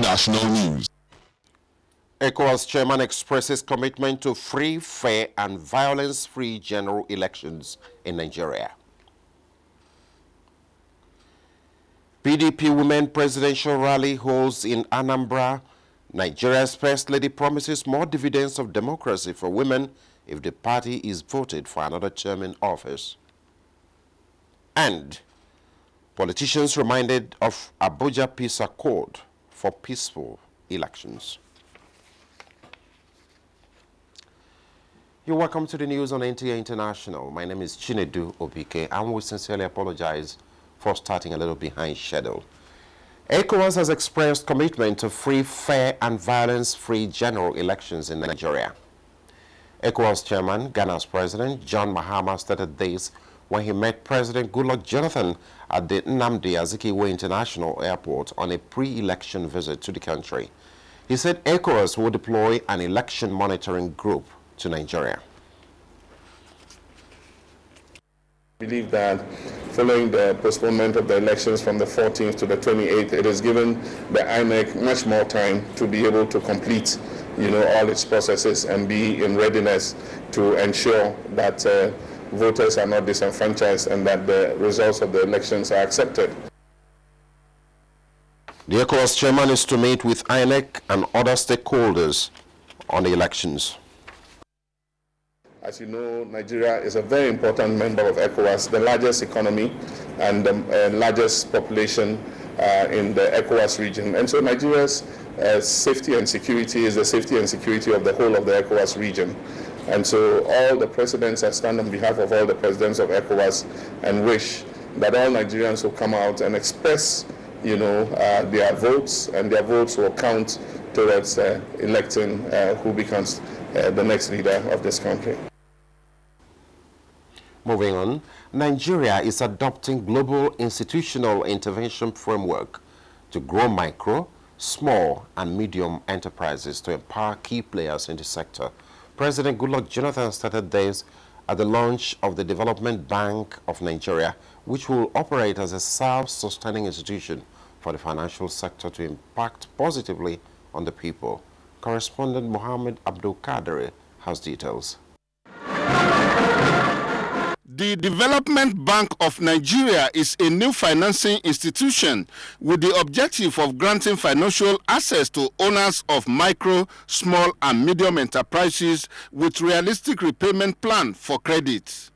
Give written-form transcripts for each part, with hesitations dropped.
International News. ECOWAS chairman expresses commitment to free, fair, and violence-free general elections in Nigeria. PDP Women Presidential Rally holds in Anambra. Nigeria's First Lady promises more dividends of democracy for women if the party is voted for another term in office. And politicians reminded of Abuja Peace Accord for peaceful elections. You're welcome to the news on NTA International. My name is Chinedu Obike, and we sincerely apologize for starting a little behind schedule. ECOWAS has expressed commitment to free, fair, and violence-free general elections in Nigeria. ECOWAS chairman, Ghana's President John Mahama stated this when he met President Goodluck Jonathan at the Nnamdi Azikiwe International Airport on a pre-election visit to the country. He said ECOWAS will deploy an election monitoring group to Nigeria. I believe that following the postponement of the elections from the 14th to the 28th, it has given the INEC much more time to be able to complete, all its processes and be in readiness to ensure that voters are not disenfranchised and that the results of the elections are accepted. The ECOWAS chairman is to meet with INEC and other stakeholders on the elections. As you know, Nigeria is a very important member of ECOWAS, the largest economy and the largest population in the ECOWAS region. And so Nigeria's safety and security is the safety and security of the whole of the ECOWAS region. And so all the presidents, I stand on behalf of all the presidents of ECOWAS and wish that all Nigerians will come out and express, their votes, and their votes will count towards electing who becomes the next leader of this country. Moving on, Nigeria is adopting global institutional intervention framework to grow micro, small, and medium enterprises to empower key players in the sector. President Goodluck Jonathan started this at the launch of the Development Bank of Nigeria, which will operate as a self-sustaining institution for the financial sector to impact positively on the people. Correspondent Mohammed Abdul Qadir has details. The Development Bank of Nigeria is a new financing institution with the objective of granting financial access to owners of micro, small, and medium enterprises with realistic repayment plan for credit.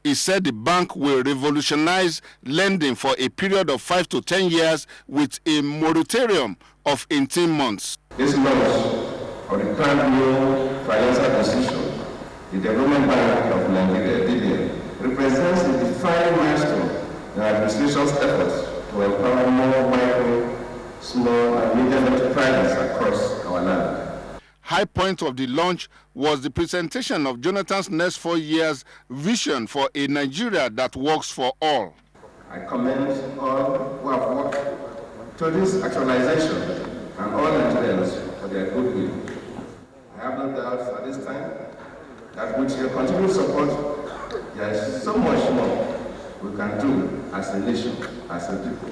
He said the bank will revolutionize lending for a period of 5 to 10 years with a moratorium of 18 months. This launch of the current new financial institution, the Development Bank of Nigeria, DBN, represents a defining milestone in the administration's efforts to empower more micro, small, and medium enterprises across our land. High point of the launch was the presentation of Jonathan's next 4 years vision for a Nigeria that works for all. I commend all who have worked to this actualization and all Nigerians for their goodwill. I have no doubts at this time that with your continued support, there is so much more we can do as a nation, as a people.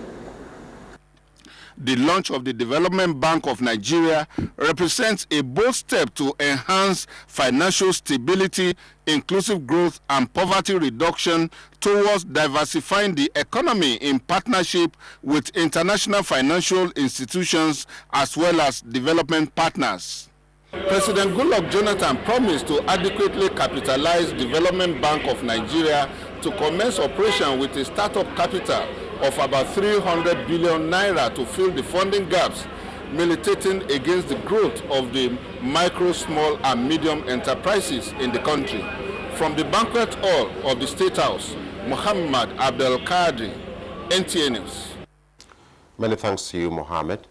The launch of the Development Bank of Nigeria represents a bold step to enhance financial stability, inclusive growth, and poverty reduction towards diversifying the economy in partnership with international financial institutions as well as development partners. President Goodluck Jonathan promised to adequately capitalize Development Bank of Nigeria to commence operation with a startup capital of about 300 billion naira to fill the funding gaps, militating against the growth of the micro, small, and medium enterprises in the country. From the banquet hall of the State House, Muhammad Abdul Qadir, NTA News. Many thanks to you, Mohammed.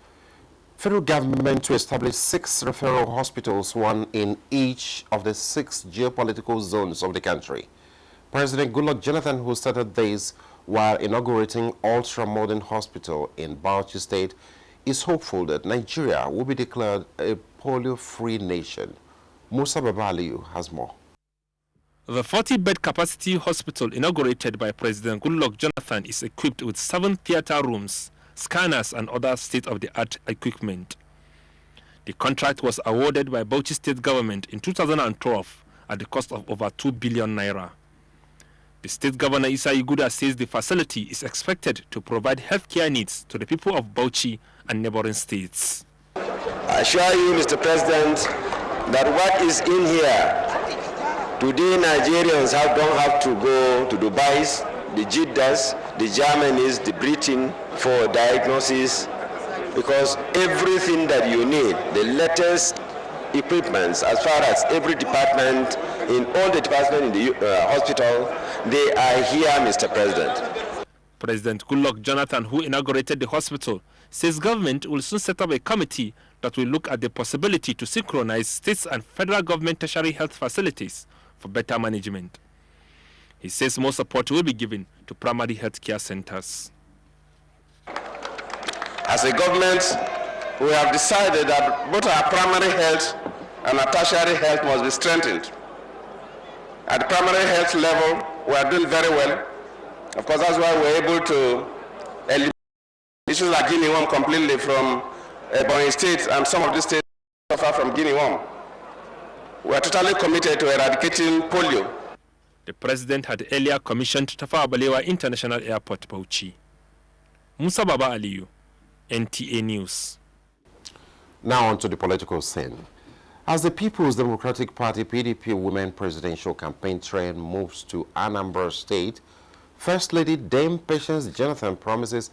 Federal government to establish 6 referral hospitals, one in each of the 6 geopolitical zones of the country. President Goodluck Jonathan, who started this while inaugurating ultra-modern hospital in Bauchi State, is hopeful that Nigeria will be declared a polio-free nation. Musa Babaliu has more. The 40-bed capacity hospital inaugurated by President Goodluck Jonathan is equipped with 7 theater rooms, scanners, and other state-of-the-art equipment. The contract was awarded by Bauchi State Government in 2012 at the cost of over 2 billion naira. The State Governor Isa Iguda says the facility is expected to provide healthcare needs to the people of Bauchi and neighboring states. I assure you, Mr. President, that what is in here, today Nigerians don't have to go to Dubai, the Jeddah, the Germany, the Britain for diagnosis, because everything that you need, the latest equipments, as far as every department, in all the departments in the hospital, they are here, Mr. President. President Goodluck Jonathan, who inaugurated the hospital, says government will soon set up a committee that will look at the possibility to synchronize states and federal government tertiary health facilities for better management. He says more support will be given to primary health care centers. As a government, we have decided that both our primary health and our tertiary health must be strengthened. At the primary health level, we are doing very well. Of course, that's why we're able to eliminate issues like guinea worm completely from Ebonyi State, and some of the states suffer from guinea worm. We are totally committed to eradicating polio. The president had earlier commissioned Tafawa Balewa International Airport, Bauchi. Musa Baba Aliyu, NTA News. Now on to the political scene. As the People's Democratic Party PDP women presidential campaign train moves to Anambra State, First Lady Dame Patience Jonathan promises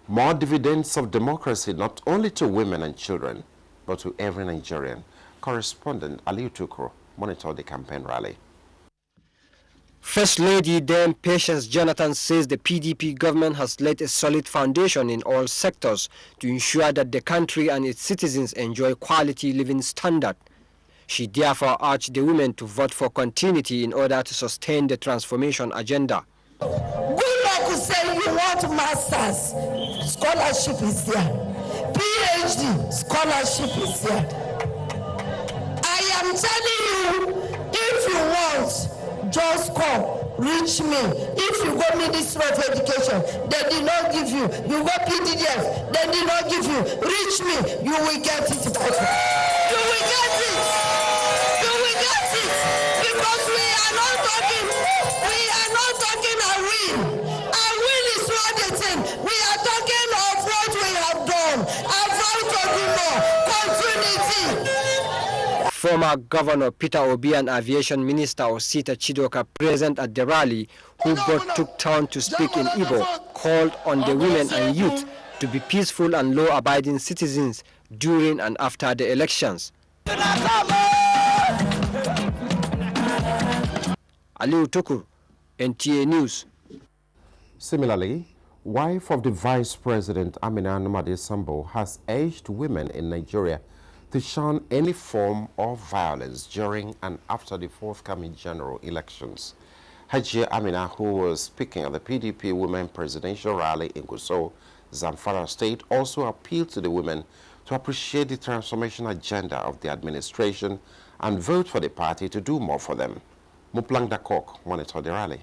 more dividends of democracy not only to women and children, but to every Nigerian. Correspondent Aliu Tukro monitored the campaign rally. First Lady Dame Patience Jonathan says the PDP government has laid a solid foundation in all sectors to ensure that the country and its citizens enjoy quality living standard. She therefore urged the women to vote for continuity in order to sustain the transformation agenda. Good luck to say you want masters, scholarship is there. PhD, scholarship is there. I am telling you, if you want, just come, reach me. If you go Ministry of Education, they did not give you. You go PDDF, they did not give you. Reach me, you will get it. You will get it. You will get it. Because we are not talking a will. A will is not the thing. We are talking of what we have done. Avoid talking more. Continuity. Former Governor Peter Obi and Aviation Minister Osita Chidoka, present at the rally, who both took turn to speak in Igbo, called on the women and youth to be peaceful and law-abiding citizens during and after the elections. Aliu Tukur, NTA News. Similarly, wife of the Vice President Amina Nomade Sambo has urged women in Nigeria to shun any form of violence during and after the forthcoming general elections. Hajia Amina, who was speaking at the PDP Women Presidential Rally in Gusau, Zamfara State, also appealed to the women to appreciate the transformation agenda of the administration and vote for the party to do more for them. Muplang Dakok monitored the rally.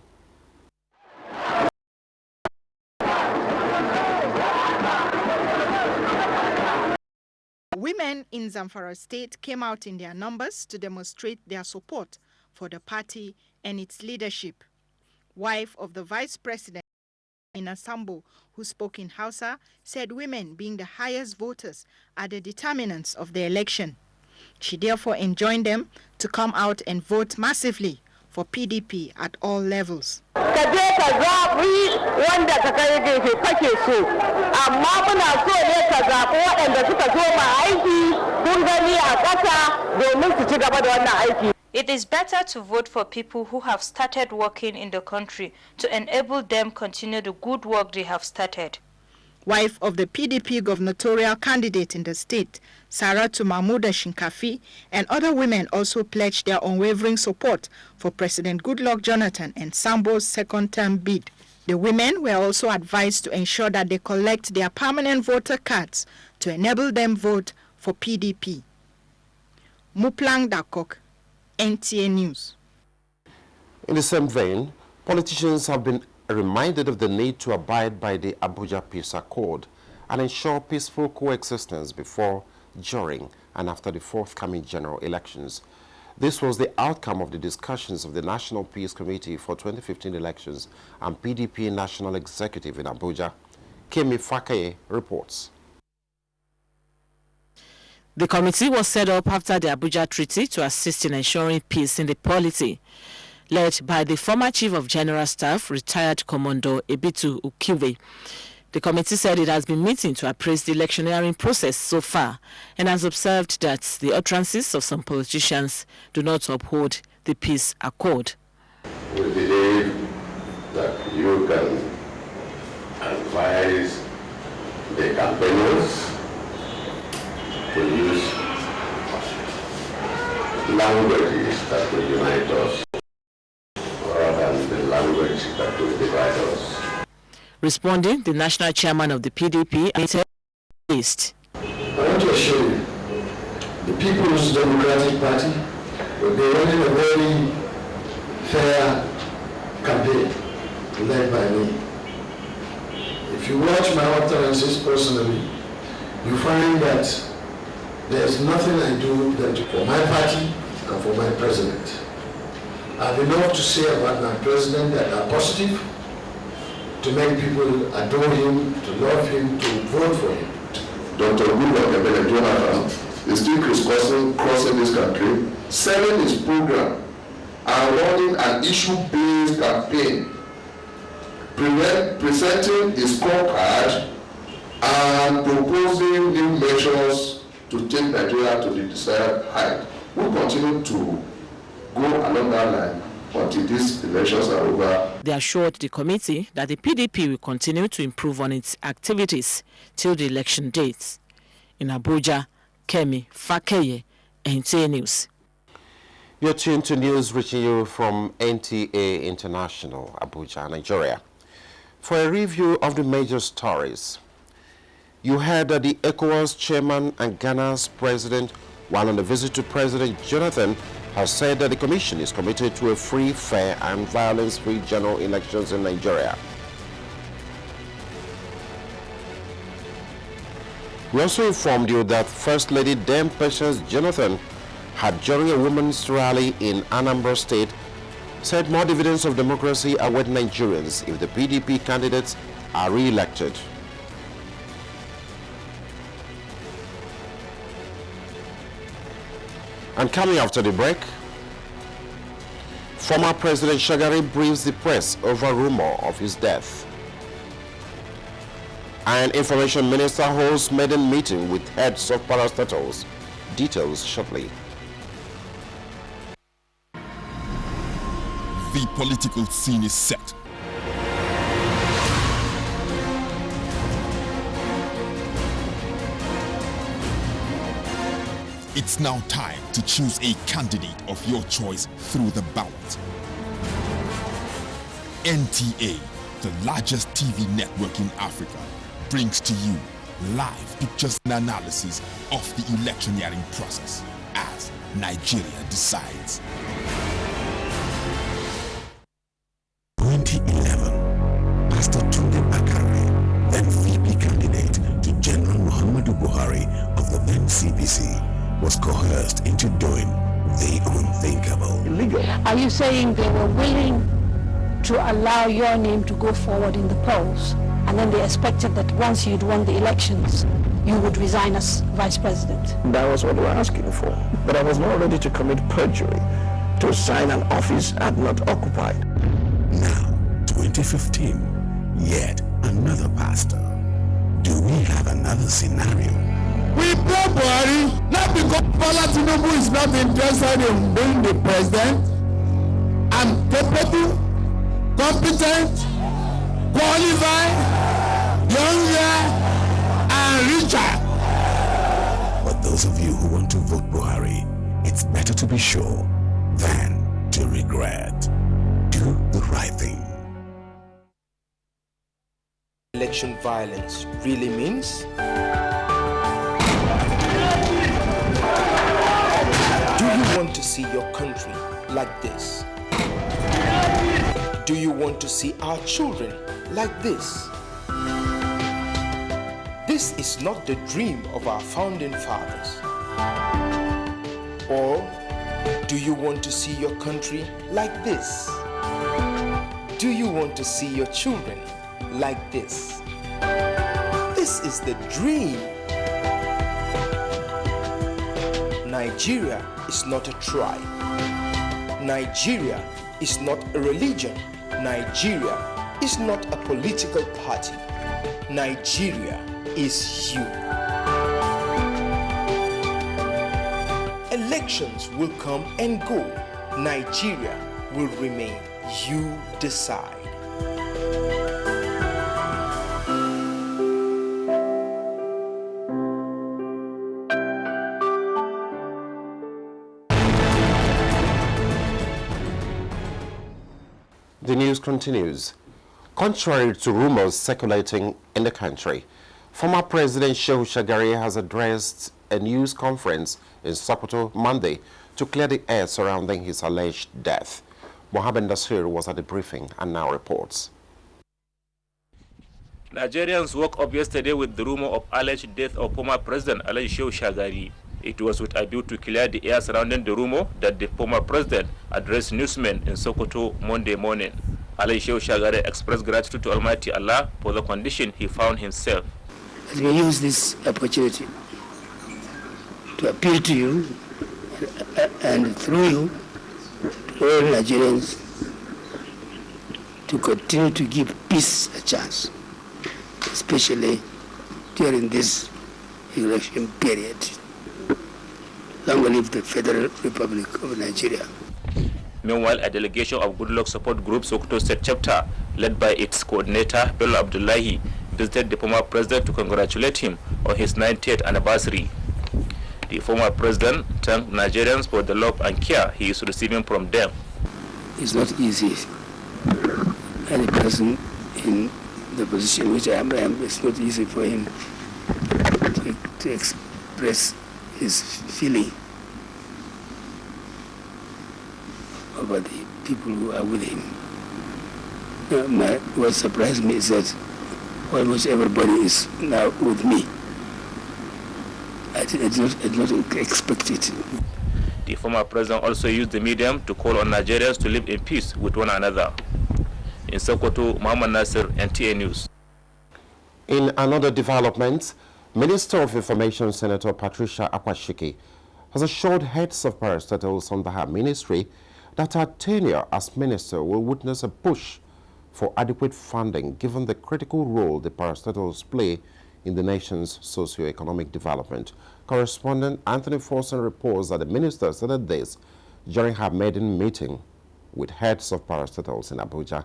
Women in Zamfara State came out in their numbers to demonstrate their support for the party and its leadership. Wife of the Vice President, Ina Sambo, who spoke in Hausa, said women being the highest voters are the determinants of the election. She therefore enjoined them to come out and vote massively for PDP at all levels. It is better to vote for people who have started working in the country to enable them continue the good work they have started. Wife of the PDP gubernatorial candidate in the state, Saratu Mahmouda Shinkafi, and other women also pledged their unwavering support for President Goodluck Jonathan and Sambo's second-term bid. The women were also advised to ensure that they collect their permanent voter cards to enable them vote for PDP. Muplang Dakok, NTA News. In the same vein, politicians have been reminded of the need to abide by the Abuja Peace Accord and ensure peaceful coexistence before during and after the forthcoming general elections. This was the outcome of the discussions of the National Peace Committee for 2015 elections and PDP National Executive in Abuja. Kemi Fakaye reports. The committee was set up after the Abuja Treaty to assist in ensuring peace in the polity, led by the former Chief of General Staff, retired Commodore Ebitu Ukiwe. The committee said it has been meeting to appraise the electioneering process so far and has observed that the utterances of some politicians do not uphold the peace accord. We believe that you can advise the campaigners to use languages that will unite us rather than the language that will divide us. Responding, the national chairman of the PDP admitted east. I want to assure you, the People's Democratic Party will be running a very fair campaign led by me. If you watch my utterances personally, you find that there's nothing I do than for my party and for my president. I have enough to say about my president that are positive, to make people adore him, to love him, to vote for him. Dr. Goodluck Jonathan is still crossing this country, selling his program and running an issue-based campaign, presenting his scorecard and proposing new measures to take Nigeria to the desired height. We'll continue to go along that line until these elections are over. They assured the committee that the PDP will continue to improve on its activities till the election dates. In Abuja, Kemi Fakeye, NTA News. You're tuned to news reaching you from NTA International, Abuja, Nigeria. For a review of the major stories, you heard that the ECOWAS chairman and Ghana's president, while on a visit to President Jonathan, has said that the Commission is committed to a free, fair, and violence-free general elections in Nigeria. We also informed you that First Lady Dame Patience Jonathan had, during a women's rally in Anambra State, said more dividends of democracy await Nigerians if the PDP candidates are re-elected. And coming after the break, former President Shagari briefs the press over rumor of his death. And Information Minister holds maiden meeting with heads of parastatals. Details shortly. The political scene is set. It's now time to choose a candidate of your choice through the ballot. NTA, the largest TV network in Africa, brings to you live pictures and analysis of the electioneering process as Nigeria decides. 2011, Pastor Tunde Bakare, then VP candidate to General Muhammadu Buhari of the then CPC, was coerced into doing the unthinkable. Illegal. Are you saying they were willing to allow your name to go forward in the polls, and then they expected that once you'd won the elections, you would resign as vice president? That was what they were asking for. But I was not ready to commit perjury to sign an office I had not occupied. Now, 2015, yet another pastor. Do we have another scenario? We pray Buhari, not because Bola Tinubu is not interested in being the president. I'm capable, competent, qualified, younger, and richer. But those of you who want to vote Buhari, it's better to be sure than to regret. Do the right thing. Election violence really means? Do you want to see your country like this? Do you want to see our children like this? This this is not the dream of our founding fathers? Or do you want to see your country like this? Do you want to see your children like this? This is the dream. Nigeria is not a tribe. Nigeria is not a religion. Nigeria is not a political party. Nigeria is you. Elections will come and go. Nigeria will remain. You decide. The news continues. Contrary to rumors circulating in the country, former President Shehu Shagari has addressed a news conference in Sokoto Monday to clear the air surrounding his alleged death. Mohammed Nasir was at the briefing and now reports. Nigerians woke up yesterday with the rumor of alleged death of former President Shehu Shagari. It was with a view to clear the air surrounding the rumor that the former president addressed newsmen in Sokoto Monday morning. Shehu Shagari expressed gratitude to Almighty Allah for the condition he found himself. Let me use this opportunity to appeal to you and through you to all Nigerians to continue to give peace a chance, especially during this election period. Long live the Federal Republic of Nigeria. Meanwhile, a delegation of Goodluck support group Sokoto State chapter, led by its coordinator Bello Abdullahi, visited the former president to congratulate him on his 90th anniversary. The former president thanked Nigerians for the love and care he is receiving from them. It's not easy. Any person in the position which I am, it's not easy for him to express his feeling about the people who are with him. What surprised me is that almost everybody is now with me. I did not expect it. The former president also used the medium to call on Nigerians to live in peace with one another. In Sokoto, Mohammed Nasir, NTA News. In another development, Minister of Information Senator Patricia Akwashiki has assured heads of parastatals under her ministry that her tenure as minister will witness a push for adequate funding given the critical role the parastatals play in the nation's socio-economic development. Correspondent Anthony Forson reports that the minister said this during her maiden meeting with heads of parastatals in Abuja.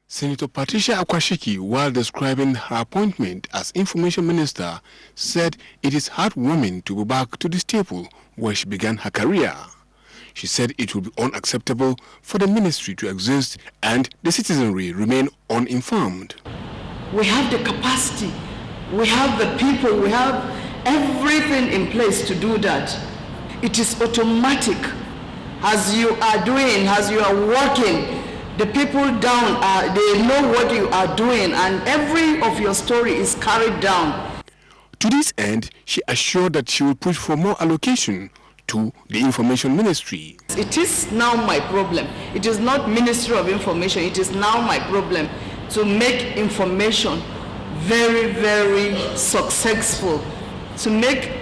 Senator Patricia Akwashiki, while describing her appointment as Information Minister, said it is heartwarming to go back to this table where she began her career. She said it would be unacceptable for the ministry to exist and the citizenry remain uninformed. We have the capacity, we have the people, we have everything in place to do that. It is automatic. As you are doing, as you are working, the people down, they know what you are doing, and every of your story is carried down. To this end, she assured that she will push for more allocation to the Information Ministry. It is now my problem. It is not Ministry of Information. It is now my problem to make information very, very successful, to make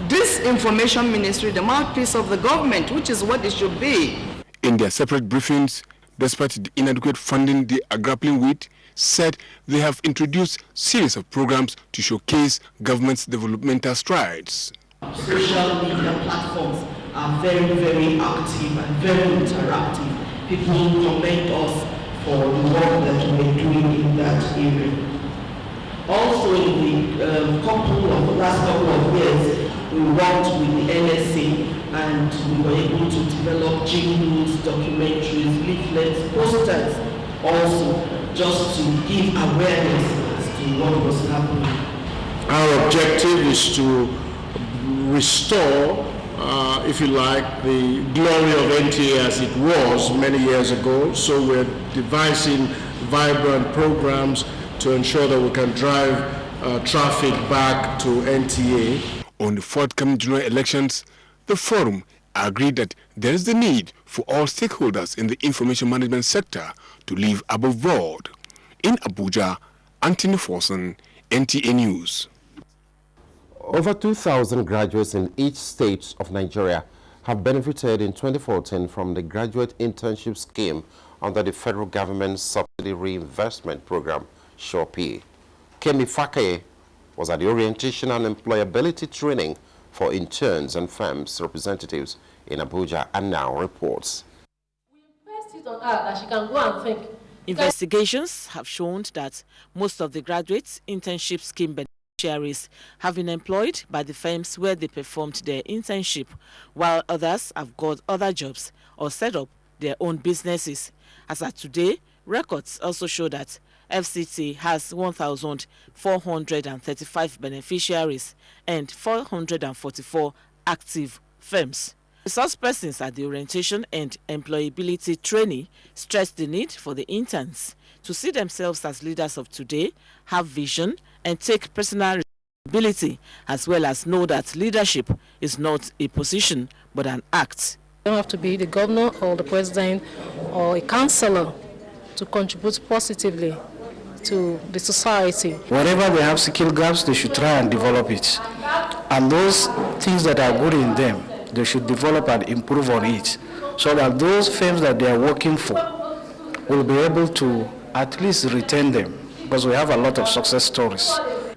this Information Ministry the mouthpiece of the government, which is what it should be. In their separate briefings, despite the inadequate funding they are grappling with, said they have introduced series of programs to showcase government's developmental strides. Social media platforms are very, very active and very interactive. People commend us for the work that we're doing in that area. Also, in the last couple of years, we worked with the NSA and we were able to develop jingles, documentaries, leaflets, posters, also just to give awareness as to what was happening. Our objective is to restore, if you like, the glory of NTA as it was many years ago. So we're devising vibrant programs to ensure that we can drive traffic back to NTA. On the forthcoming general elections, the forum agreed that there is the need for all stakeholders in the information management sector to live above board. In Abuja, Anthony Forson, NTA News. Over 2,000 graduates in each state of Nigeria have benefited in 2014 from the graduate internship scheme under the federal government subsidy reinvestment program, SHOPE. Kemi Fakaye was at the orientation and employability training for interns and firms representatives in Abuja and now reports. We impressed it on her that she can go and think. Investigations have shown that most of the graduates' internship scheme beneficiaries have been employed by the firms where they performed their internship, while others have got other jobs or set up their own businesses. As of today, records also show that FCT has 1,435 beneficiaries and 444 active firms. Resource persons at the orientation and employability training stressed the need for the interns to see themselves as leaders of today, have vision, and take personal responsibility, as well as know that leadership is not a position but an act. You don't have to be the governor or the president or a councillor to contribute positively to the society. Wherever they have skill gaps, they should try and develop it. And those things that are good in them, they should develop and improve on it, so that those firms that they are working for will be able to at least retain them, because we have a lot of success stories.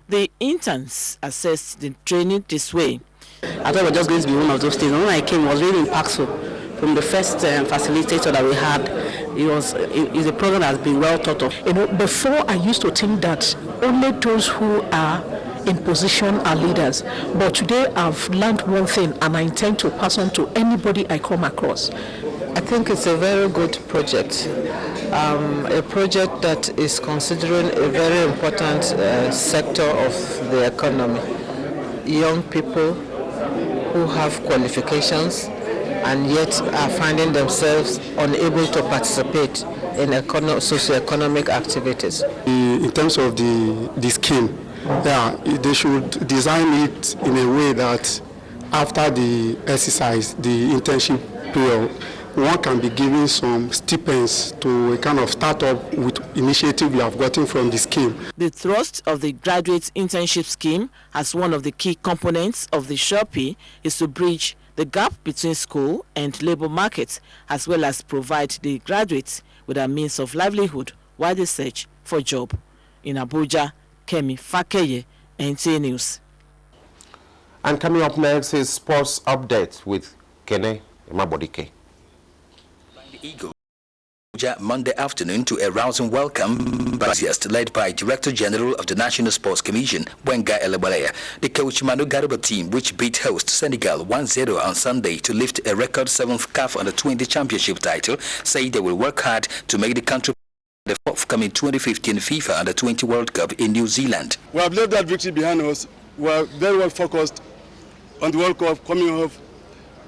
The interns assessed the training this way. I thought it was just going to be one of those things. When I came, it was really impactful. From the first facilitator that we had, it's a program that has been well thought of. You know, before I used to think that only those who are in position are leaders, but today I've learned one thing, and I intend to pass on to anybody I come across. I think it's a very good project, a project that is considering a very important sector of the economy. Young people who have qualifications and yet are finding themselves unable to participate in socio-economic activities. In terms of the scheme, yeah, they should design it in a way that after the exercise, the internship period, one can be given some stipends to a kind of startup with initiative you have gotten from the scheme. The thrust of the graduate internship scheme as one of the key components of the SHOPE is to bridge the gap between school and labor markets, as well as provide the graduates with a means of livelihood while they search for a job. In Abuja, Kemi Fakeye, NTA News. And coming up next is Sports Update with Kene Imabodike. The Eagle Monday afternoon to a rousing welcome led by Director General of the National Sports Commission, Wenga Elebalaya. The coach Manu Garba team, which beat host Senegal 1-0 on Sunday to lift a record 7th CAF Under-20 championship title, say they will work hard to make the country the forthcoming 2015 FIFA Under-20 World Cup in New Zealand. We have left that victory behind us. We are very well focused on the World Cup coming up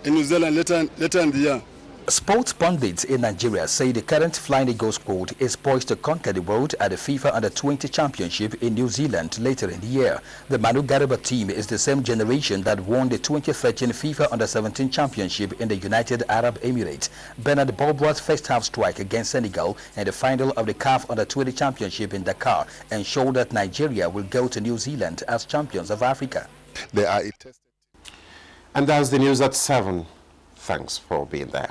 in New Zealand later in the year. Sports pundits in Nigeria say the current Flying Eagles squad is poised to conquer the world at the FIFA Under-20 Championship in New Zealand later in the year. The Manu Garba team is the same generation that won the 2013 FIFA Under-17 Championship in the United Arab Emirates. Bernard Bobro's first half strike against Senegal and the final of the CAF Under-20 Championship in Dakar ensured that Nigeria will go to New Zealand as champions of Africa. And that's the news at 7. Thanks for being there.